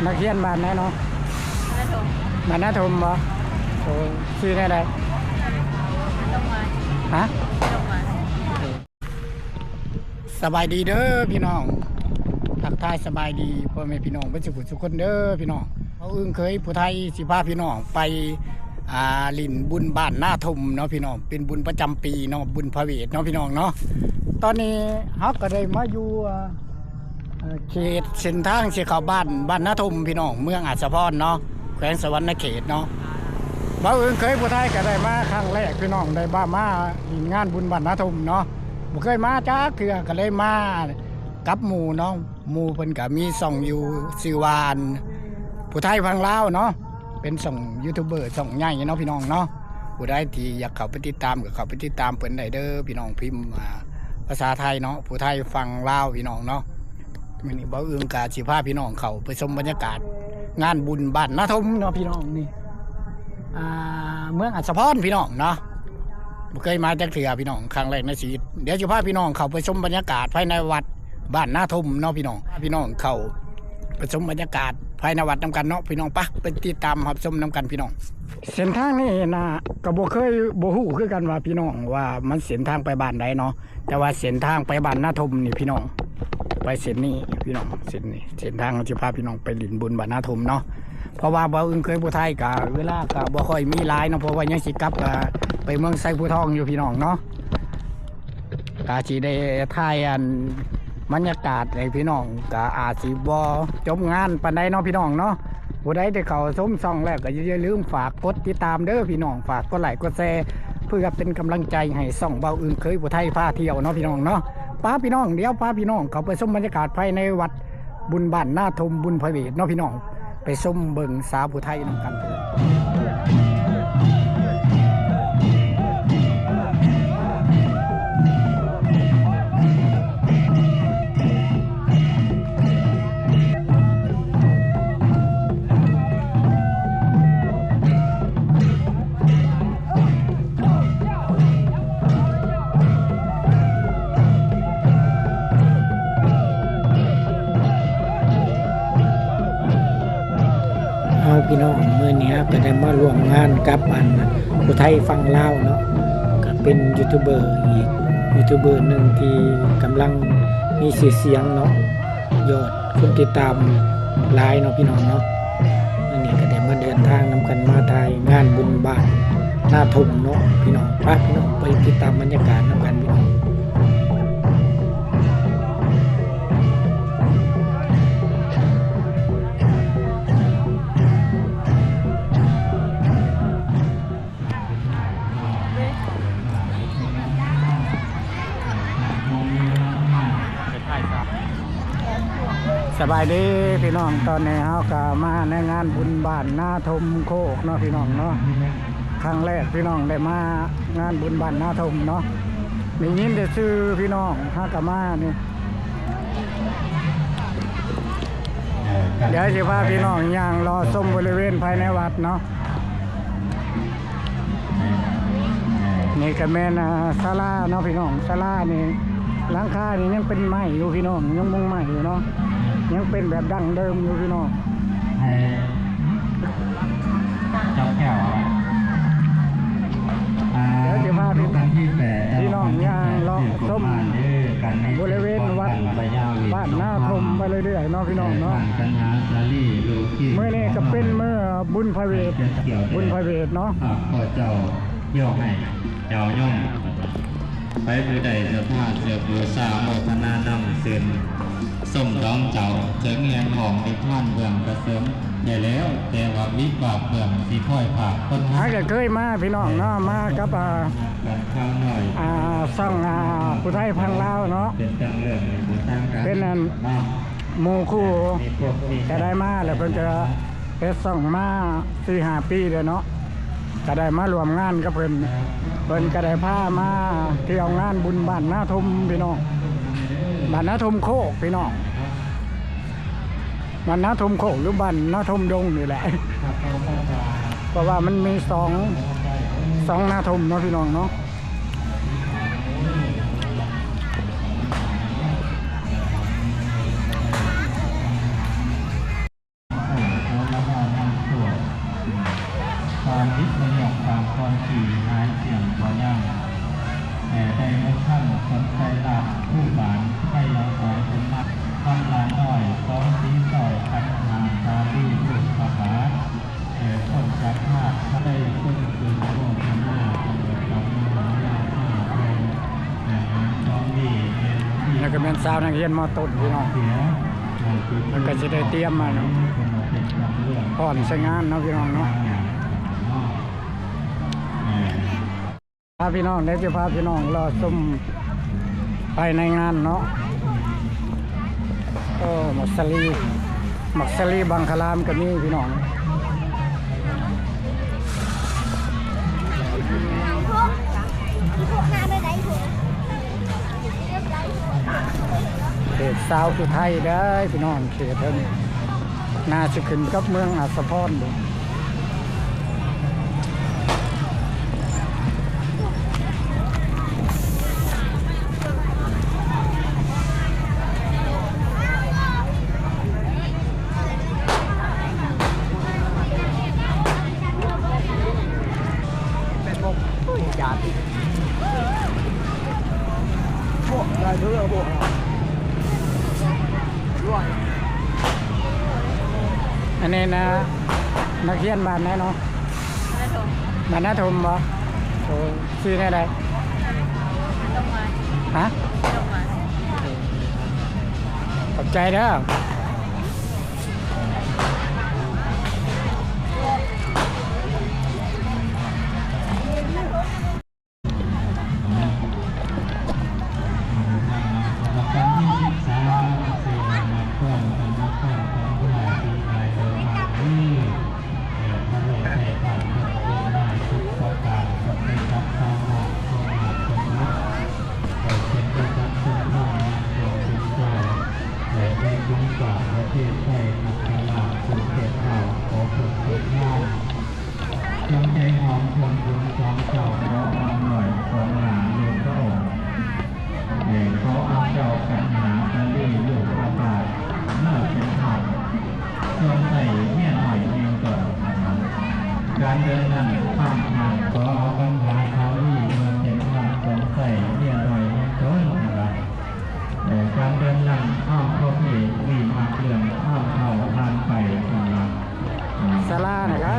นักเรียนบ้านไหนเนาะบ้านนาทมบ่โอ้ชื่อได้ไรฮะสบายดีเด้อพี่น้องทักทายสบายดีพ่อแม่พี่น้องเป็นสุขสุขคนเด้อพี่น้องเขาอึ้งเคยผู้ไทยสิพาพี่น้องไปลินบุญบ้านนาทมเนาะพี่น้องเป็นบุญประจำปีเนาะบุญพระเวทเนาะพี่น้องเนาะตอนนี้เขาก็ได้มาอยู่เขตเส้นทางเสียเข้าบ้านนาทมพี่น้องเมืองอัศพรเนาะแขวงสวรรณเขตเนาะบ่าวอื่นเคยผู้ไทยก็ได้มาครั้งแรกพี่น้องได้บ้ามางานบุญบ้านนาทมเนาะบ่เคยมาจ้าเถื่อก็เลยมากับหมู่เนาะหมู่เพิ่นก็มีส่องอยู่ชื่อวานผู้ไทยพังลาวเนาะเป็นส่องยูทูบเบอร์ส่องใหญ่เนาะพี่น้องเนาะผู้ใดที่อยากเข้าไปติดตามก็เข้าไปติดตามเพิ่นได้เด้อพี่น้องพิมพ์ภาษาไทยเนาะผู้ไทยฟังลาวพี่น้องเนาะมื้อนี้บ่าวอื่นก็สิพาพี่น้องเข้าไปชมบรรยากาศงานบุญบ้านนาทมเนาะพี่น้องนี่เมืองอัศพรพี่น้องเนาะบ่เคยมาจักเทื่อพี่น้องครั้งแรกในชีวิตเดี๋ยวจะพาพี่น้องเข้าไปชมบรรยากาศภายในวัดบ้านนาทมเนาะพี่น้องเข้าไปชมบรรยากาศภายในวัดนำกันเนาะพี่น้องปะไปติดตามรับชมนำกันพี่น้องเส้นทางนี่นะก็บ่เคยบ่ฮู้คือกันว่าพี่น้องว่ามันเส้นทางไปบ้านใดเนาะแต่ว่าเส้นทางไปบ้านนาทมนี่พี่น้องไปเส้นนี้พี่น้องเส้นนี้เส้นทางจะพาพี่น้องไปลินบุญบ้านนาทมเนาะเพราะว่าบ่อื่นเคยผู้ไทยก็เวลาก็บ่ค่อยมีหลายเนาะเพราะว่ายังสิกลับไปเมืองไซผู้ทองอยู่พี่น้องเนาะก็สิได้ถ่ายบรรยากาศให้พี่น้องก็อาจสิบ่จบงานปานใดเนาะพี่น้องเนาะผู้ใดที่เขาชมช่องแล้วก็อย่าลืมฝากกดติดตามเด้อพี่น้องฝากกดไลค์กดแชร์เพื่อเป็นกำลังใจให้ช่องเบาอื่นเคยผู้ไทยพาเที่ยวเนาะพี่น้องเนาะป้าพี่น้องเดี๋ยวป้าพี่น้องเขาไปชมบรรยากาศภายในวัดบุญบ้านนาทมบุญพระเวทเนาะพี่น้องไปชมเบิ่งสาวผู้ไทยนำกันพี่น้องเมื่อนี้ก็ได้มาร่วมงานกับผู้ไทยฟังลาวเนาะก็เป็นยูทูบเบอร์อีกยูทูบเบอร์หนึ่งที่กำลังมีชื่อเสียงเนาะยอดคนติดตามหลายเนาะพี่น้องเนาะอันนี้ก็ได้มาเดินทางนำกันมาถ่ายงานบุญบ้านนาทมเนาะพี่น้องพาพี่น้องไปติดตามบรรยากาศนำกันพี่น้องสบายดีพี่น้องตอนนี้เขาก็มาในงานบุญบ้านนาทมโคกเนาะพี่น้องเนาะครั้งแรกพี่น้องได้มางานบุญบ้านนาทมเนาะมียินได้ชื่อพี่น้องฮากามานี่เดี๋ยวสิพาพี่น้องย่างรอส้มบริเวณภายในวัดเนาะนี่ก็แม่นศาลาเนาะพี่น้องศาลานี่หลังคานี่ยังเป็นไม้อยู่พี่น้องยังมุงไม้อยู่เนาะยังเป็นแบบดั้งเดิมอยู่พี่น้องเจ้าแก้วเดี๋ยวจะพาพี่น้องย่างเลาะส้มบริเวณวัดบ้านนาทมไปเรื่อยๆเนาะพี่น้องเนาะเมื่อนี้ก็เป็นเมื่อบุญพระเวทเนาะขอเจ้าย่อให้เจ้าย่อมไปผู้ใดจะพาเสือบูชาโมทนานำเสื่อส้มร้องเจ้าเจิงเงียนของในท่านเบื้องกระเสริมใหญ่แล้วแต่ว่าวิบากเบื้องสีค่อยผ่าต้นไม้ก็เคยมาพี่น้องเนาะมากับข้าวหน่อยซ่องผู้ไทยพังลาวเนาะเป็นจังเรื่องเป็นหมู่คู่จะได้มาแล้วเพิ่นจะเป็นซ่องมา4-5 ปีเลยเนาะก็ได้มารวมงานกับเพิ่นก็ได้พามาเที่ยวงานบุญบ้านนาทมพี่น้องบ้านนาทมโคกพี่น้องบ้านนาทมโคกหรือบ้านนาทมดงนี่แหละเพราะว่ามันมีสองนาทมเนาะพี่น้องเนาะ เ ตอนนิสยองตามตอนขี่หายเสียงพอย่างแต่ใจมุขท่านสนใจหลักผู้บานให้เราสองคนมัดทำลานน้อยสองสีต่อยขันหางตาลีลูกปะหาคนจากภาคได้ต้นคืนโลกหน้าตำรวจกับมหาญาติน้องดี แล้วก็เป็นสาวนักเรียนมต้นพี่น้องมันก็จะได้เตรียมมาเนาะก่อนใช้งานเนาะพี่น้องเนาะพาพี่น้องได้จะพาพี่น้องรอชมภายในงานเนาะก็มักสลีบังคลามก็มีพี่น้องเขตสาวคือไทยได้พี่น้องเขตเพิ่นน่าจะขึ้นกับเมืองอัศพรดูเป็นพวกญาติพวกได้เรื่องพวกอันนี้นะนักเรียนบ้านไหนเนาะบ้านนาทมบ่โอ้ชื่อไหนได้ฮะขอบใจเด้อจงใจหอมชมบุญสองเจ้าเพราะอำหน่อยของหลานเรือนพระองค์เพราะอัเจ้ากันหาตะลี่ลูกอาบาศเมื่อเป็นธรรมจงใส่เมี่ยหน่อยเองก่อนการเดินนั้นข้ามทางขอเอาปัญหาเขาลี่เมื่อเป็นธรรมจงใส่เมี่ยหน่อยเองก่อนนะครับการเดินนั้นข้ามเข้าเหตุวีมาเรื่องข้ามเขาผ่านไปนะครับศาลาเนี่ยครับ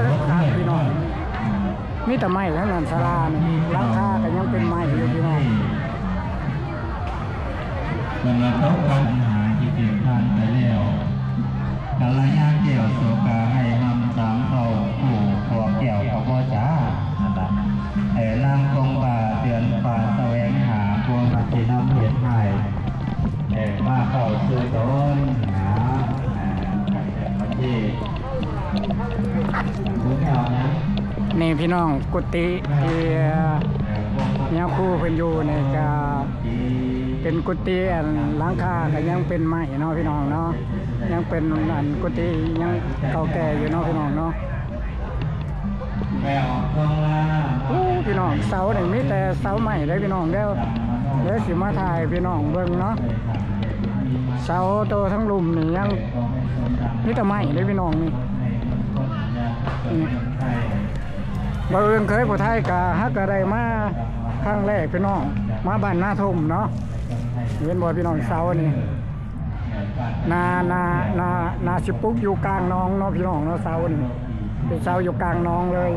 พี่น้องมีแต่ไม้ทั้งนั้นศาลานี่หลังคาก็ยังเป็นไม้อยู่พี่น้องเป็นมาโต๊ะปัญหาที่เกิดผ่านไปแล้วกาลยาเกี่ยวโสกาให้นำสามเขาผู้ขอเกี่ยวกับพ่อจ๋านะครับนางคงป่าเดือนป่าแสวงหาพวงมาที่น้ำเหตุไทยมาเข้าซื้อต้นหามาที่นี่พี่น้องกุฏิที่ยาคู่เพิ่นอยู่นี่ก็เป็นกุฏิหลังคาก็ยังเป็นไม้เนาะพี่น้องเนาะยังเป็นอันกุฏิยังเก่าแก่อยู่เนาะพี่น้องเนาะพี่น้องเสาเนี่ยมีแต่เสาใหม่เลยพี่น้องเดี๋ยวสิมาถ่ายพี่น้องเบิ่งเนาะเสาโตทั้งลุ่มนี่ยังมีแต่ไม้เลยพี่น้องนี่บ่เอิ้นเคยผู้ไทยกะฮักกะได้มาครั้งแรกพี่น้องมาบ้านนาทมเนาะเห็นบ่พี่น้องเสานี่นาสิปุกอยู่กลางหนองเนาะพี่น้องเนาะเสานี่เป็นเสาอยู่กลางหนองเลย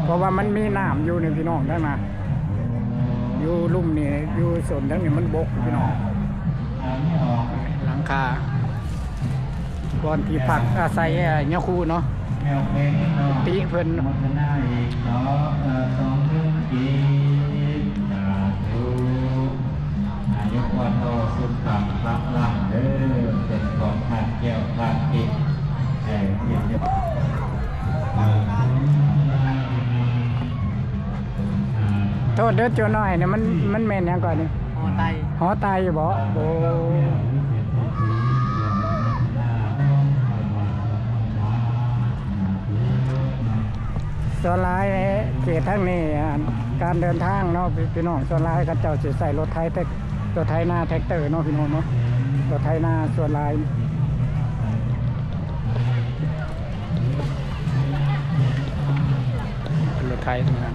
เพราะว่ามันมีน้ำอยู่นี่พี่น้องได้มาอยู่ลุ่มนี่อยู่ส่วนทั้งนี้มันบกพี่น้องหลังคาก่อนที่พักอาศัยเนี่ยคู่เนาะตีเพิ่นยกวันโตสุขภาพรับร่างเด้อเป็นของขาดแก้วขาดกินเพียงโทษเด้อเจ้าน้อยเนี่ยมันแม่นยังก่อนนี่หอไตบ่โอ้ส่วนหลายเขตทั้งนี้การเดินทางเนาะพี่น้องส่วนหลายเขาเจ้าสิใส่รถไถหน้าแท็กเตอร์เนาะพี่น้องเนาะรถไถหน้าส่วนหลาย ไทยทั้งนั้น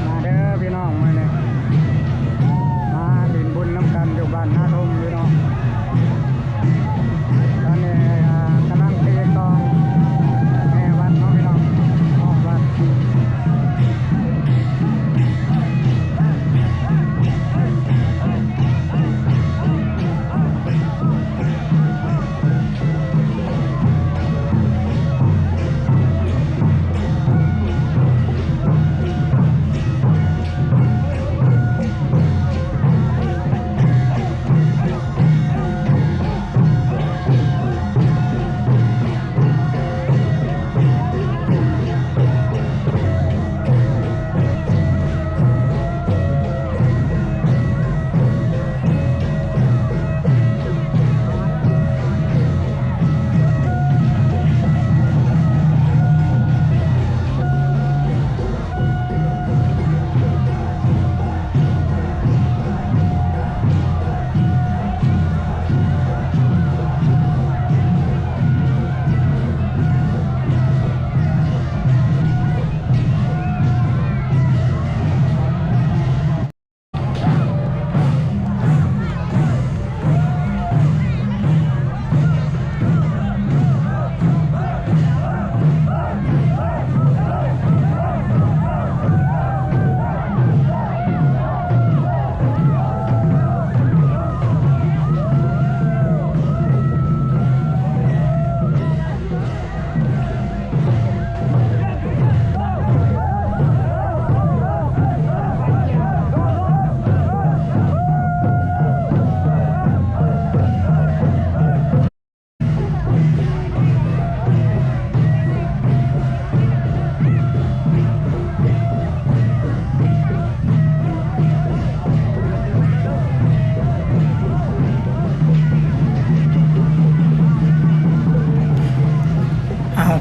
มาเด้อพี่น้องมาเนี่ยมาลินบุญน้ำกันอยู่บ้านนาทมพี่น้องตอนนี้กำลังตีกลองแม่วัดเนาะพี่น้องออกวัด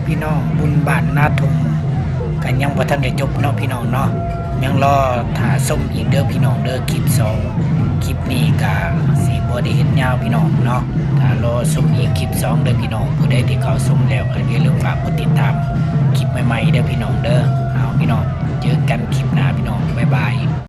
พี่น้องบุญบ้านนาทุมกันยังบ่ทันได้จบเนาะพี่น้องเนาะยังรอถ่าส้มอีกเด้อพี่น้องเด้อคลิป2คลิปนี้ก็สิบ่ได้เฮ็ดยาวพี่น้องเนาะถ้ารอส้มอีกคลิป2เด้อพี่น้องผู้ใดที่เขาส้มแล้วก็อย่าลืมฝากกดติดตามคลิปใหม่ๆเด้อพี่น้องเด้อเอาพี่น้องเจอกันคลิปหน้าพี่น้องบ๊ายบาย